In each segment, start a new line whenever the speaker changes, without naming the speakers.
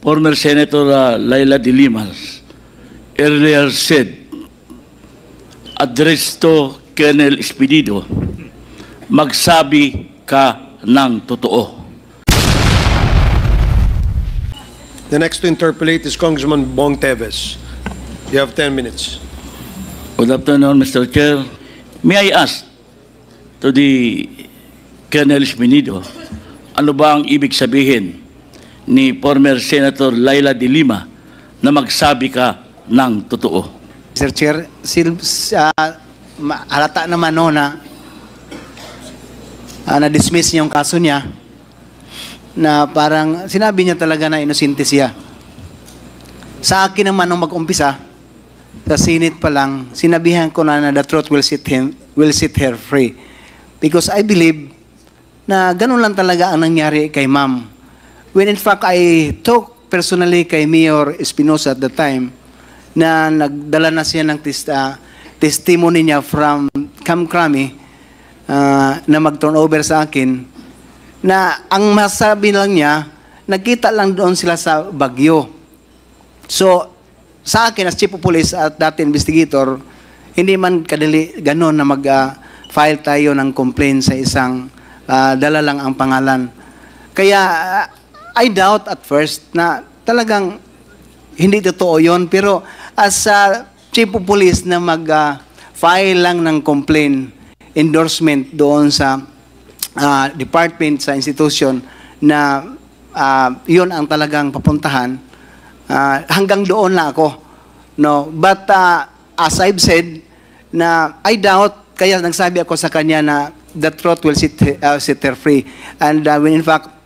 former Senator Laila de Lima earlier said, address to Colonel Espinido, magsabi ka ng totoo.
The next to interpolate is Congressman Bong Teves. You have 10 minutes.
Good afternoon, Mr. Chair. May I ask to the Colonel Espinido, ano ba ang ibig sabihin ni former Senator Laila de Lima na magsabi ka ng totoo?
Mr. Chair, halata naman no na na-dismiss yung kaso niya na parang sinabi niya talaga na inosente siya. Sa akin naman nung mag-umpisa, sa Senate pa lang, sinabihan ko na the truth will set her free. Because I believe na ganun lang talaga ang nangyari kay ma'am. When in fact, I talked personally kay Mayor Espinosa at the time na nagdala na siya ng testimony niya from Camp Crame na mag-turn over sa akin na ang masabi lang niya, nagkita lang doon sila sa Baguio. So, sa akin as Chief of Police at dati investigator, hindi man kadali gano'n na mag-file tayo ng complaint sa isang dala lang ang pangalan. Kaya, I doubt at first na talagang hindi totoo yun. Pero as Chief of Police na mag-file lang ng complaint, endorsement doon sa department, sa institution na yun ang talagang papuntahan, hanggang doon lang ako. No? But as I've said, na I doubt, kaya nagsabi ako sa kanya na the truth will set her free. And when in fact,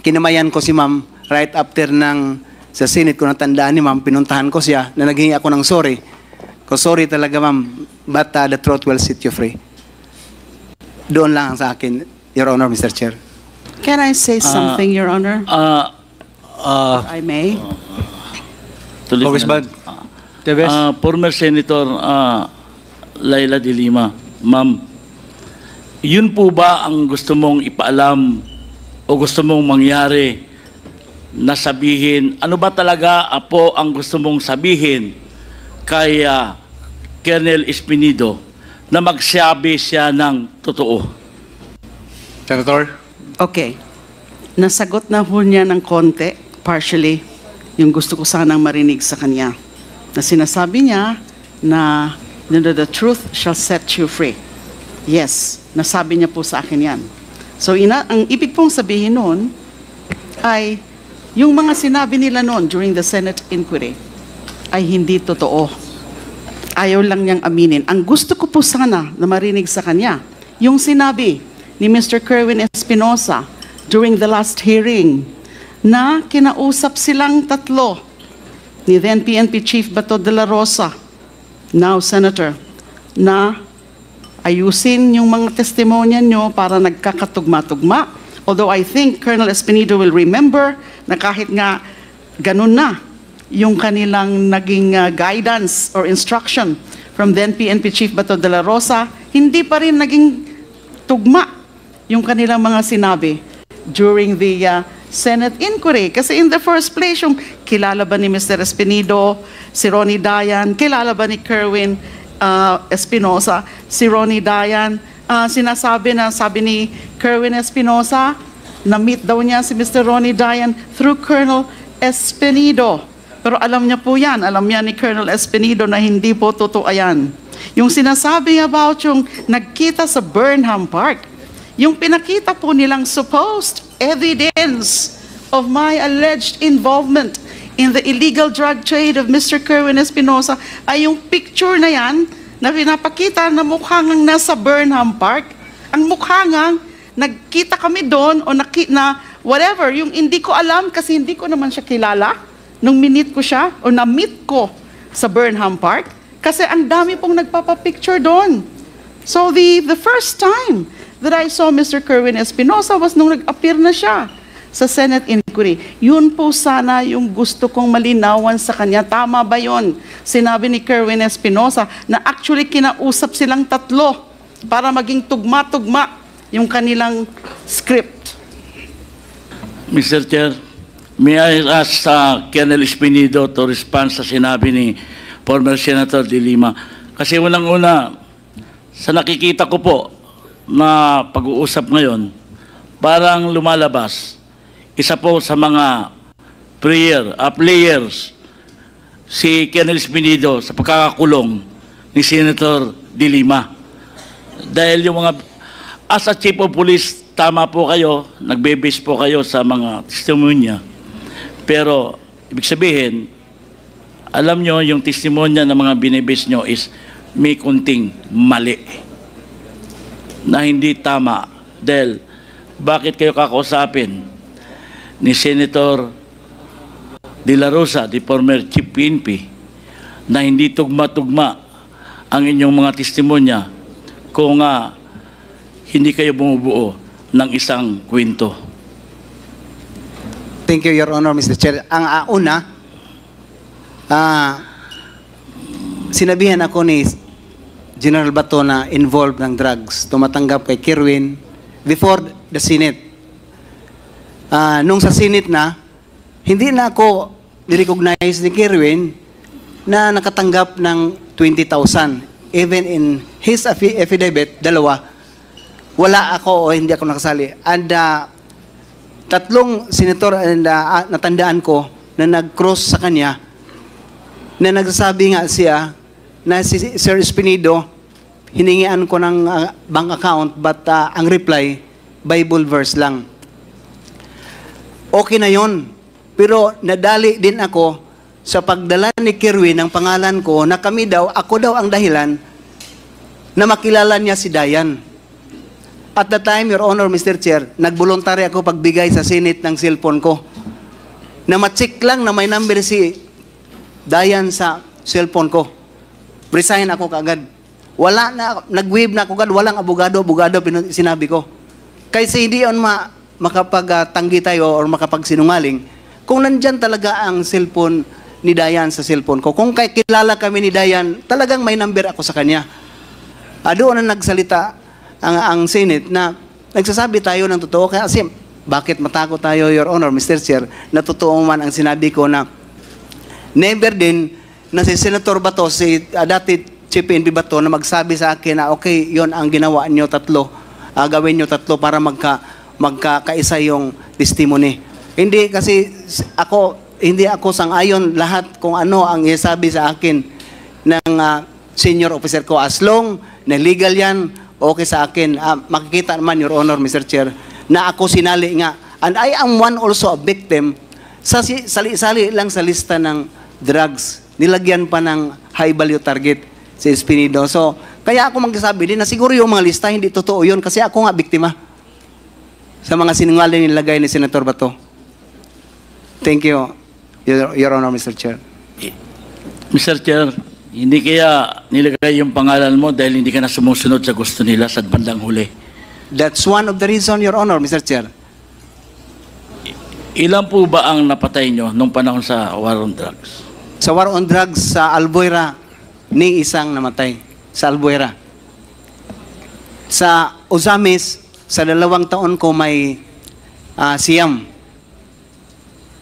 kinamayan ko si ma'am right after sa Senate ko natandaan ni ma'am, pinuntahan ko siya na naghingi ako ng sorry. Ko sorry talaga ma'am, but the truth will set you free. Doon lang sa akin, Your Honor, Mr. Chair.
Can I say something, Your Honor? I may.
Congressman Teves. Former Senator Laila de Lima, ma'am, yun po ba ang gusto mong ipaalam o gusto mong mangyari na sabihin? Ano ba talaga po ang gusto mong sabihin kay Colonel Espinido na magsabi siya ng totoo?
Senator?
Okay. Nasagot na ho niya ng konti, partially, yung gusto ko sanang marinig sa kanya. Na sinasabi niya na the truth shall set you free. Yes, nasabi niya po sa akin yan. So, ang ibig pong sabihin noon ay yung mga sinabi nila noon during the Senate inquiry ay hindi totoo. Ayaw lang niyang aminin. Ang gusto ko po sana na marinig sa kanya, yung sinabi ni Mr. Kerwin Espinosa during the last hearing na kinausap silang tatlo ni then PNP Chief Bato de la Rosa, now Senator, na ayusin yung mga testimonya nyo para nagkakatugma-tugma. Although I think Colonel Espinido will remember na kahit nga ganun na yung kanilang naging guidance or instruction from then PNP Chief Bato de la Rosa, hindi pa rin naging tugma yung kanilang mga sinabi during the Senate inquiry. Kasi in the first place, yung kilala ba ni Mr. Espinido, si Ronnie Dayan, kilala ba ni Kerwin Espinosa, si Ronnie Dayan, sabi ni Kerwin Espinosa, na-meet daw niya si Mr. Ronnie Dayan through Colonel Espinido. Pero alam niya po yan, alam niya ni Colonel Espinido na hindi po totoo yan. Yung sinasabi about yung nagkita sa Burnham Park, yung pinakita po nilang supposed evidence of my alleged involvement in the illegal drug trade of Mr. Kerwin Espinosa ay yung picture na yan na pinapakita na mukha ngang nasa Burnham Park. Ang mukha ngang nagkita kami doon o na whatever, yung hindi ko alam kasi hindi ko naman siya kilala nung minute ko siya o na-meet ko sa Burnham Park kasi ang dami pong nagpapapicture doon. So the first time that I saw Mr. Kerwin Espinosa was nung nag-appear na siya sa Senate inquiry. Yun po sana yung gusto kong malinawan sa kanya. Tama ba yun? Sinabi ni Kerwin Espinosa na actually kinausap silang tatlo para maging tugma-tugma yung kanilang script.
Mr. Chair, May I ask Colonel Espinido to respond sa sinabi ni former Senator De Lima. Kasi unang-una, sa nakikita ko po na pag-uusap ngayon, parang lumalabas, isa po sa mga players, si Colonel Espinido sa pagkakakulong ni Senator De Lima. Dahil yung mga, as a Chief of Police, tama po kayo, nagbe-base po kayo sa mga testimonya. Pero, ibig sabihin, alam nyo, yung testimonya ng mga binibase nyo is may kunting mali na hindi tama. Dahil, bakit kayo kakausapin ni Senator De La Rosa, the former Chief PNP, na hindi tugma-tugma ang inyong mga testimonya kung hindi kayo bumubuo ng isang kwento?
Thank you, Your Honor, Mr. Chair. Ang una, sinabihan ako ni General Bato na involved ng drugs, tumatanggap kay Kirwin before the Senate. Nung sa Senate na, hindi na ako nirecognize ni Kirwin na nakatanggap ng 20,000. Even in his affidavit, dalawa, wala ako o hindi ako nakasali. And tatlong senator natandaan ko na nag-cross sa kanya na nagsasabi nga siya na si Sir Espinido hiningian ko ng bank account but ang reply Bible verse lang. Okay na yon, pero nadali din ako sa pagdala ni Kirwin ng pangalan ko na ako daw ang dahilan na makilala niya si Dayan. At the time, Your Honor, Mr. Chair, nagvoluntary ako pagbigay sa Senate ng cellphone ko. Na ma-check lang na may number si Dayan sa cellphone ko. Resign ako kaagad. Wala na, nag-wave na ako agad, walang abogado, sinabi ko. Kasi hindi yun makapagtanggi tayo or makapagsinungaling kung nandyan talaga ang cellphone ni Dayan sa cellphone ko. Kung kilala kami ni Dayan, talagang may number ako sa kanya. Doon na nagsalita ang Senate na nagsasabi tayo ng totoo. Kasi bakit matakot tayo, Your Honor, Mr. Chair, na totoo man ang sinabi ko na never din na si Senator Bato, si dati Chief PNP Bato, na magsabi sa akin na okay, yon ang ginawa nyo tatlo, gawin nyo tatlo para magkakaisa yung testimony. Hindi kasi hindi ako sang-ayon lahat kung ano ang isabi sa akin ng senior officer ko. As long na legal yan, okay sa akin. Makikita naman, Your Honor, Mr. Chair, na ako sinali nga. And I am one also a victim sa sali-sali lang sa lista ng drugs. Nilagyan pa ng high value target si Espinido. So, kaya ako magsasabi din na siguro yung mga lista hindi totoo yun kasi ako nga biktima sa mga sinungaling nilagay ni Senator Bato. Thank you, Your Honor, Mr. Chair.
Mr. Chair, hindi kaya nilagay yung pangalan mo dahil hindi ka na sumusunod sa gusto nila sa bandang huli?
That's one of the reason, Your Honor, Mr. Chair.
Ilan po ba ang napatay nyo nung panahon sa war on drugs?
Sa war on drugs sa Albuera, ni isang namatay sa Albuera. Sa Ozamis, sa 2 taon ko may siyam.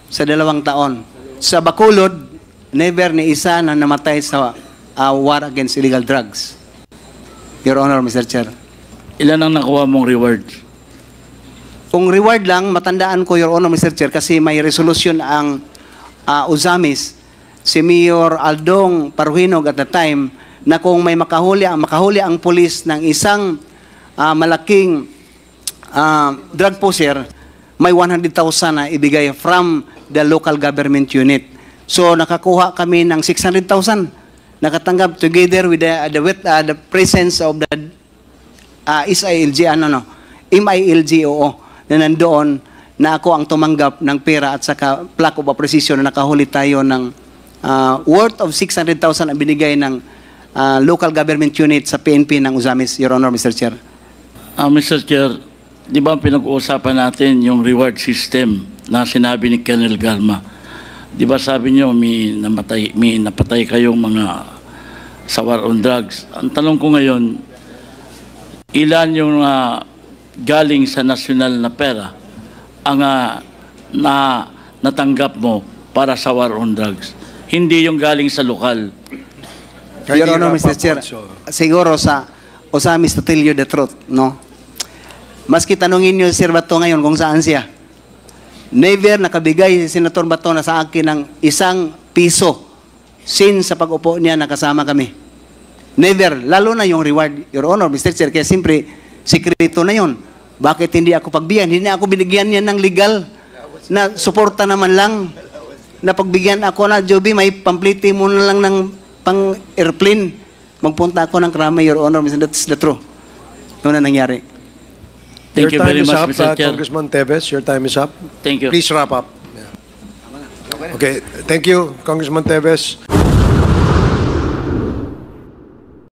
Sa 2 taon. Sa Bacolod, never ni isa na namatay sa war against illegal drugs. Your Honor, Mr. Chair.
Ilan ang nakuha mong reward?
Kung reward lang, matandaan ko, Your Honor, Mr. Chair, kasi may resolution ang Ozamis, si Mayor Aldong Parhuinog at the time, na kung may makahuli ang pulis ng isang malaking drug pusher, may 100,000 na ibigay from the local government unit. So nakakuha kami ng 600,000. Nakatanggap together with the presence of the MILG, na nandoon na ako ang tumanggap ng pera at saka plaque of appreciation na nakahuli tayo ng worth of 600,000 ang binigay ng local government unit sa PNP ng Ozamis, Your Honor, Mr. Chair.
Mr. Chair, di ba pinag-uusapan natin yung reward system na sinabi ni Colonel Garma? Di ba sabi niyo may napatay kayong mga sa war on drugs? Ang tanong ko ngayon, ilan yung galing sa nasyonal na pera ang natanggap mo para sa war on drugs. Hindi yung galing sa lokal.
Your
Kindly
Honor,
wrap
Mr.
up
Chair,
also.
siguro sa Osamis to tell you the truth, no? Maski tanungin niyo si Sir Bato ngayon kung saan siya. Never nakabigay si Senator Bato na sa akin ng ₱1 since sa pag-upo niya nakasama kami. Never. Lalo na yung reward, Your Honor, Mr. Chair, kaya siyempre, sikreto na yon. Bakit hindi ako pagbigyan? Hindi ako binigyan niya ng legal na suporta naman lang. Na pagbigyan ako na, Joby, may pampliti mo na lang ng pang-airplane. Magpunta ako ng Krame, Your Honor, that's the truth. Yun na nangyari.
Thank you
Your time
very
is
much,
up,
Mr. Chair.
Congressman Teves. Your time is up.
Thank you.
Please wrap up. Yeah. Okay, thank you, Congressman Teves.